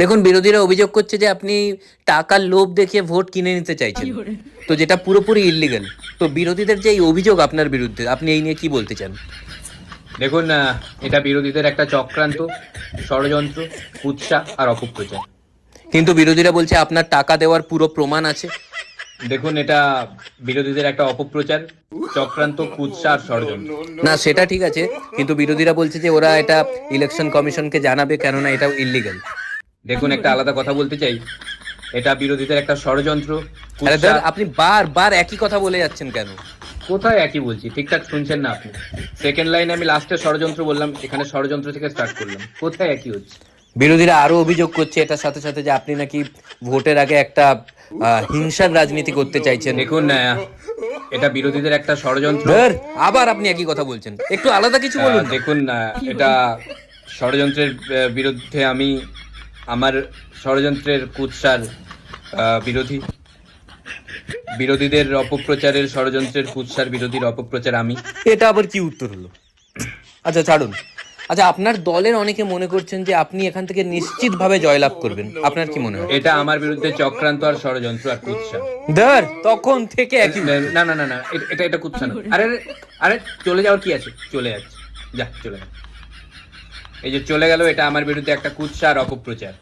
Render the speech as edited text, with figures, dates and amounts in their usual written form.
দেখুন, বিরোধীরা অভিযোগ করছে যে আপনি টাকার লোভ দেখিয়ে ভোট কিনে নিতে চাইছেন, তো যেটা পুরোপুরি ইল্লিগাল। তো বিরোধীদের যে এই অভিযোগ আপনার বিরুদ্ধে, আপনি এই নিয়ে কি বলতে চান? দেখুন, এটা বিরোধীদের একটা চক্রান্ত, ষড়যন্ত্র, কুৎসা আর অপপ্রচার। কিন্তু বিরোধীরা বলছে আপনার টাকা দেওয়ার পুরো প্রমাণ আছে। দেখুন, এটা বিরোধীদের একটা অপপ্রচার, চক্রান্ত, কুৎসা আর ষড়যন্ত্র। না, সেটা ঠিক আছে, কিন্তু বিরোধীরা বলছে যে ওরা এটা ইলেকশন কমিশনকে জানাবে, কেননা এটাও ইল্লিগাল। দেখুন, একটা আলাদা কথা বলতে চাই, এটা বিরোধীদের একটা ষড়যন্ত্র, আরে কুৎসা। ধর, আপনি বারবার একই কথা বলে যাচ্ছেন কেন? কোথায় একই বলছি? ঠিকঠাক শুনছেন না আপনি? সেকেন্ড লাইনে আমি লাস্টে ষড়যন্ত্র বললাম, এখানে ষড়যন্ত্র থেকে স্টার্ট করলাম। কোথায় একই হচ্ছে? বিরোধীরা আরো অভিযোগ করছে এটার সাথে সাথে যে আপনি নাকি ভোটের আগে একটা হিংসার রাজনীতি করতে চাইছেন। দেখুন, এটা বিরোধীদের একটা ষড়যন্ত্র। ধর, আবার আপনি একই কথা বলছেন, একটু আলাদা কিছু বলুন। দেখুন, এটা ষড়যন্ত্রের বিরুদ্ধে আমি, আমার ষড়যন্ত্রের কুৎসার বিরোধী। বিরোধীদের অপপ্রচারের, ষড়যন্ত্রের, কুৎসার বিরোধীর অপপ্রচার আমি। এটা আবার কি উত্তর হলো? আচ্ছা, ছাড়ুন। আচ্ছা, আপনার দলের অনেকে মনে করছেন যে আপনি এখান থেকে নিশ্চিতভাবে জয়লাভ করবেন, আপনার কি মনে হয়? এটা আমার বিরুদ্ধে চক্রান্ত আর ষড়যন্ত্র আর কুৎসা। ধর, তখন থেকে একই উত্তর। না না না না, এটা এটা কুৎসা না। আরে আরে, আরে চলে যাওয়ার কি আছে? চলে যাচ্ছে, যা চলে যা। এই যে চলে গেল, এটা আমার বিরুদ্ধে একটা কুৎসা আর অপপ্রচার।